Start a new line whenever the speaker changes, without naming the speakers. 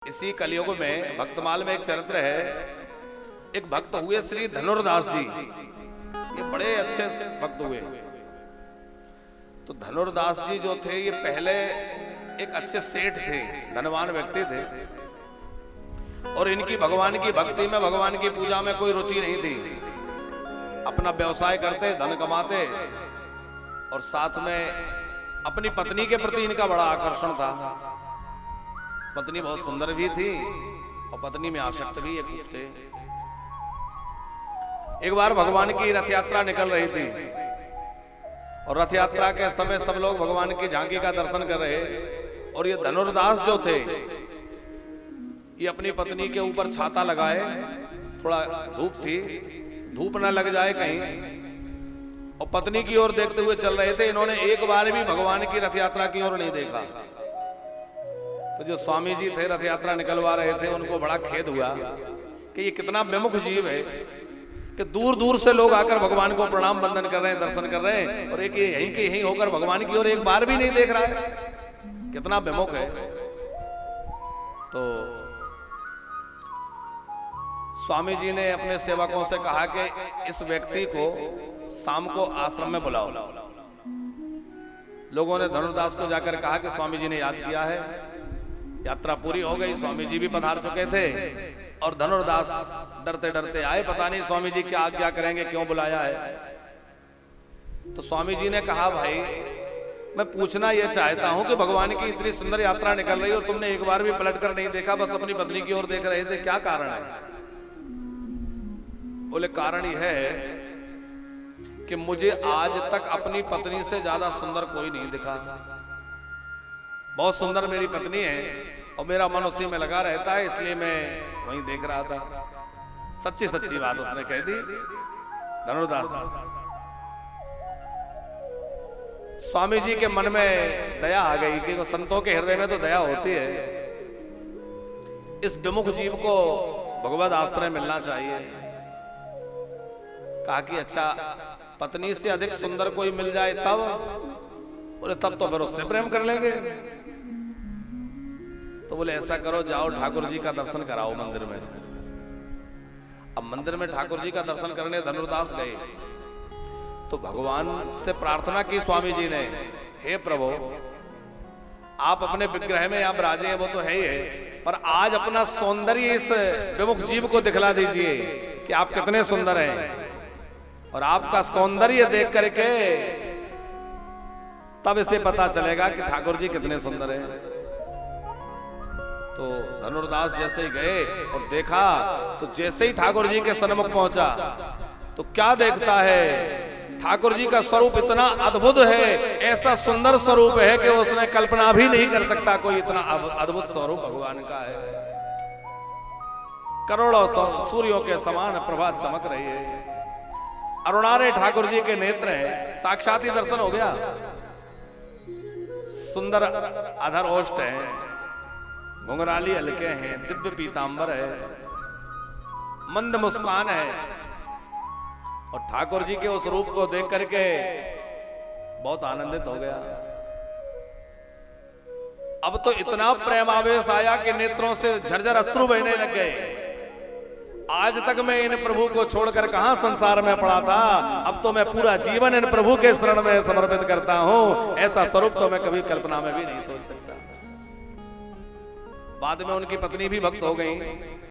इसी कलयुग में भक्तमाल में एक चरित्र है। एक भक्त हुए श्री धनुर्दास जी, ये बड़े अच्छे भक्त हुए। तो धनुर्दास जी जो थे ये पहले एक अच्छे सेठ थे, धनवान व्यक्ति थे, और इनकी भगवान की भक्ति में, भगवान की पूजा में कोई रुचि नहीं थी। अपना व्यवसाय करते, धन कमाते, और साथ में अपनी पत्नी के प्रति इनका बड़ा आकर्षण था। पत्नी बहुत सुंदर भी थी और पत्नी में आसक्त भी एक थे। एक बार भगवान की रथ यात्रा निकल रही थी और रथ यात्रा के समय सब लोग भगवान की झांकी का दर्शन कर रहे, और ये धनुर्दास जो थे ये अपनी पत्नी के ऊपर छाता लगाए, थोड़ा धूप थी, धूप न लग जाए कहीं, और पत्नी की ओर देखते हुए चल रहे थे। इन्होंने एक बार भी भगवान की रथ यात्रा की ओर नहीं देखा। तो जो स्वामी जी थे रथ यात्रा निकलवा रहे थे, उनको बड़ा खेद हुआ कि ये कितना विमुख जीव है कि दूर दूर से लोग आकर भगवान को प्रणाम बंदन कर रहे हैं, दर्शन कर रहे हैं, और एक ये यहीं के यहीं होकर भगवान की ओर एक बार भी नहीं देख रहा है, कितना विमुख है। तो स्वामी जी ने अपने सेवकों से कहा कि इस व्यक्ति को शाम को आश्रम में बुलाओ। लोगों ने धनुर्दास को जाकर कहा कि स्वामी जी ने याद किया है। यात्रा पूरी हो गई, स्वामी जी भी पधार चुके थे, और धनुर्दास डरते डरते आए, पता नहीं स्वामी जी क्या आज्ञा करेंगे, क्यों बुलाया है। तो स्वामी जी ने कहा, भाई मैं पूछना यह चाहता हूं कि भगवान की इतनी सुंदर यात्रा निकल रही और तुमने एक बार भी पलट कर नहीं देखा, बस अपनी पत्नी की ओर देख रहे थे, क्या कारण है? बोले कारण यह है कि मुझे आज तक अपनी पत्नी से ज्यादा सुंदर कोई नहीं दिखा। बहुत सुंदर मेरी पत्नी है और मेरा मन उसी में लगा रहता है, इसलिए मैं वहीं देख रहा था। सच्ची सच्ची बात उसने कह दी धनुर्दास। स्वामी जी के मन में दया आ गई कि संतों के हृदय में तो दया होती है, इस विमुख जीव को भगवद आश्रय मिलना चाहिए। कहा कि अच्छा, पत्नी से अधिक सुंदर कोई मिल जाए तब? बोले तब तो फिर उससे प्रेम कर लेंगे। तो बोले ऐसा करो, जाओ ठाकुर जी का दर्शन कराओ मंदिर में। अब मंदिर में ठाकुर जी का दर्शन करने धनुर्दास गए तो भगवान से प्रार्थना की स्वामी जी ने, हे प्रभु आप अपने विग्रह में आप राजे हैं, वो तो है ही है, पर आज अपना सौंदर्य इस विमुख जीव को दिखला दीजिए कि आप कितने सुंदर हैं, और आपका सौंदर्य देख करके तब इसे पता चलेगा कि ठाकुर जी कितने सुंदर हैं। तो धनुर्दास जैसे ही गए और देखा, तो जैसे ही ठाकुर जी के सन्मुख पहुंचा तो क्या देखता है, ठाकुर जी का स्वरूप इतना अद्भुत है, ऐसा सुंदर स्वरूप है कि उसने कल्पना भी नहीं कर सकता कोई इतना अद्भुत स्वरूप भगवान का है। करोड़ों सूर्यों के समान प्रभा चमक रही है, अरुणारे ठाकुर जी के नेत्र हैं, साक्षात ही दर्शन हो गया। सुंदर अधर ओष्ठ है, घुंघराली हल्के हैं, दिव्य पीतांबर है, मंद मुस्कान है, और ठाकुर जी के उस रूप को देख करके बहुत आनंदित हो गया। अब तो इतना प्रेमावेश आया कि नेत्रों से झरझर अश्रु बहने लग गए। आज तक मैं इन प्रभु को छोड़कर कहां संसार में पड़ा था, अब तो मैं पूरा जीवन इन प्रभु के शरण में समर्पित करता हूं। ऐसा स्वरूप तो मैं कभी कल्पना में भी नहीं सोच सकता। बाद में उनकी पत्नी भी भक्त हो गई।